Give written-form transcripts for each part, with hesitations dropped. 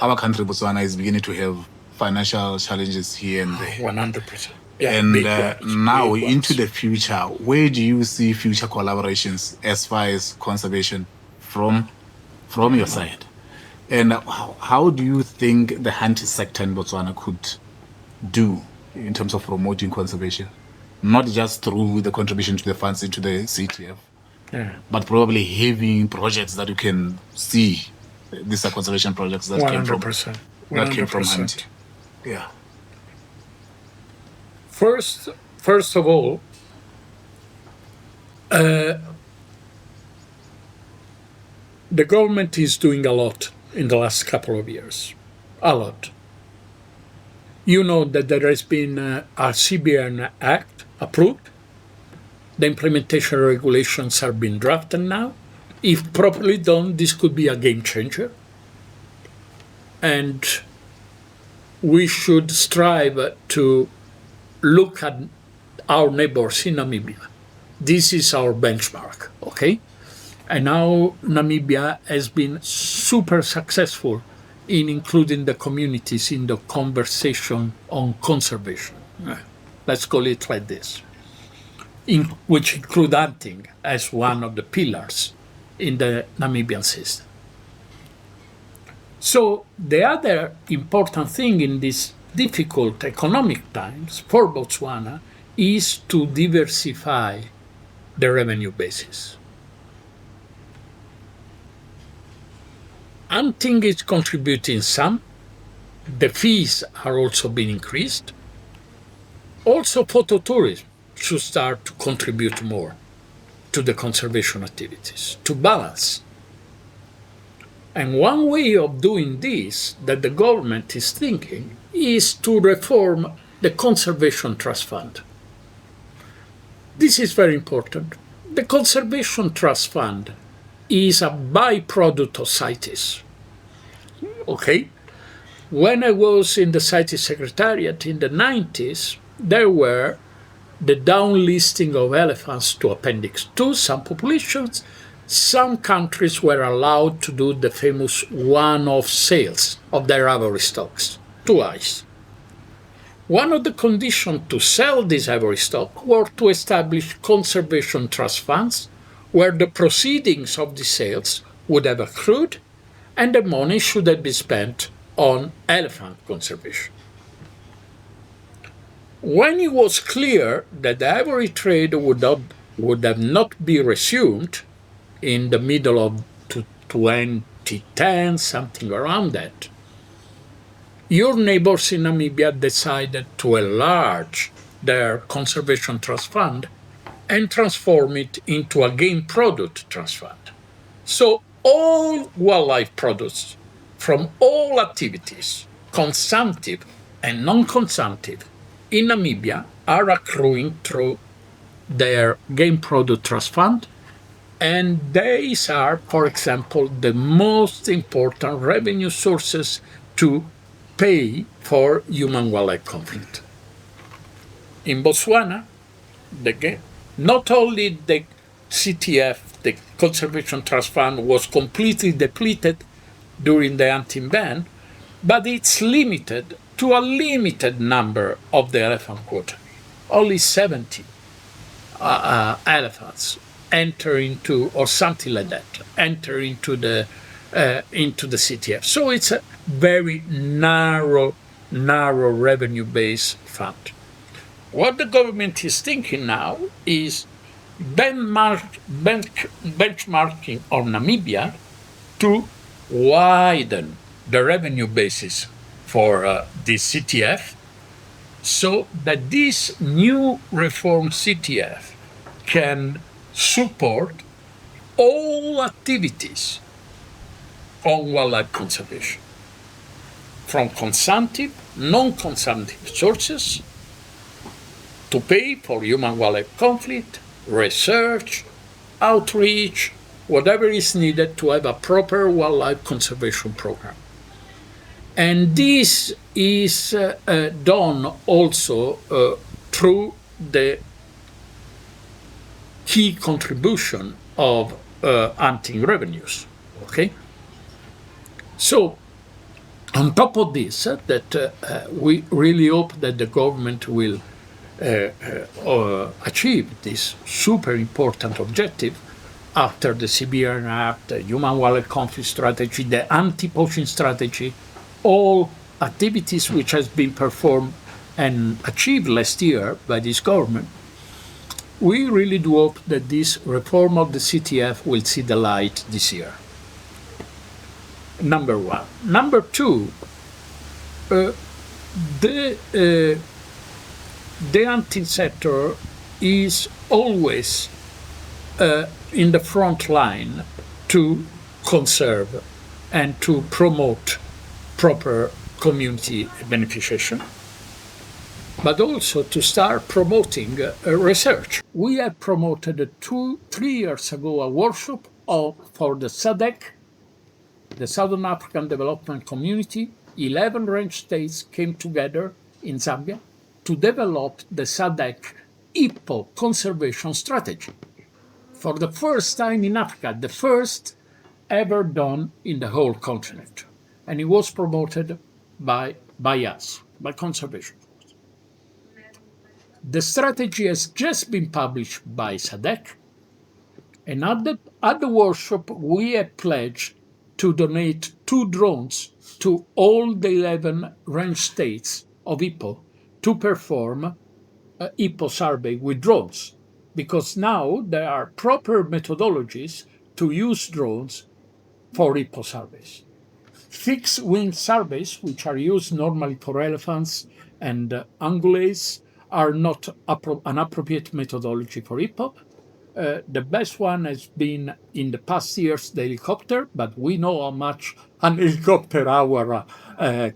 our country, Botswana, is beginning to have financial challenges here and there. 100%. Yeah, And big ones, now big into ones. the future, where do you see future collaborations as far as conservation from your side? And how do you think the hunting sector in Botswana could do in terms of promoting conservation? Not just through the contribution to the funds into the CTF, but probably having projects that you can see. These are conservation projects that 100%. came from hunting. Yeah. First of all, the government is doing a lot in the last couple of years. A lot. You know that there has been a CBN Act approved. The implementation regulations are being drafted now. If properly done, this could be a game changer. And we should strive to look at our neighbors in Namibia. This is our benchmark, okay? And now Namibia has been super successful in including the communities in the conversation on conservation. Let's call it like this, which include hunting as one of the pillars in the Namibian system. So the other important thing in these difficult economic times for Botswana is to diversify the revenue basis. Hunting is contributing some. The fees are also being increased. Also, phototourism should start to contribute more to the conservation activities, to balance. And one way of doing this that the government is thinking is to reform the Conservation Trust Fund. This is very important. The Conservation Trust Fund is a byproduct of CITES. Okay? When I was in the CITES Secretariat in the 90s, there were the downlisting of elephants to Appendix 2, some populations. Some countries were allowed to do the famous one-off sales of their ivory stocks, twice. One of the conditions to sell this ivory stock were to establish conservation trust funds where the proceedings of the sales would have accrued and the money should have been spent on elephant conservation. When it was clear that the ivory trade would have not be resumed in the middle of 2010, something around that, your neighbors in Namibia decided to enlarge their conservation trust fund and transform it into a game product trust fund. So all wildlife products from all activities, consumptive and non-consumptive, in Namibia are accruing through their game product trust fund. And these are, for example, the most important revenue sources to pay for human-wildlife conflict. In Botswana, not only the CTF, the Conservation Trust Fund, was completely depleted during the hunting ban, but it's limited to a limited number of the elephant quota. Only 70 elephants enter into, or something like that, enter into the CTF. So it's a very narrow revenue-based fund. What the government is thinking now is benchmarking on Namibia to widen the revenue basis for the CTF so that this new reform CTF can support all activities on wildlife conservation, from consumptive, non-consumptive sources, to pay for human-wildlife conflict, research, outreach, whatever is needed to have a proper wildlife conservation program. And this is done also through the key contribution of hunting revenues, okay? So On top of this, we really hope that the government will achieve this super important objective after the CBRN Act, the Human Wallet Conflict Strategy, the anti-poaching strategy, all activities which has been performed and achieved last year by this government. We really do hope that this reform of the CTF will see the light this year. Number one. Number two, the hunting sector is always in the front line to conserve and to promote proper community beneficiation, but also to start promoting research. We have promoted 3 years ago a workshop for the SADC, the Southern African Development Community. 11 range states came together in Zambia to develop the SADC hippo conservation strategy. For the first time in Africa, the first ever done in the whole continent. And it was promoted by us, by conservation. The strategy has just been published by SADC, and at the workshop we have pledged to donate 2 drones to all the 11 range states of hippo to perform a hippo survey with drones, because now there are proper methodologies to use drones for hippo surveys. Fixed-wing surveys, which are used normally for elephants and ungulates, are not an appropriate methodology for hippo. The best one has been in the past years the helicopter, but we know how much an helicopter hour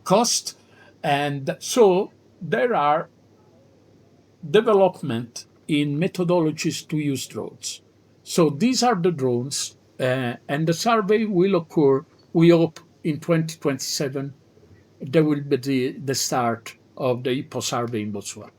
cost, and so there are development in methodologies to use drones. So these are the drones, and the survey will occur, we hope, in 2027. There will be the start of the hippo survey in Botswana.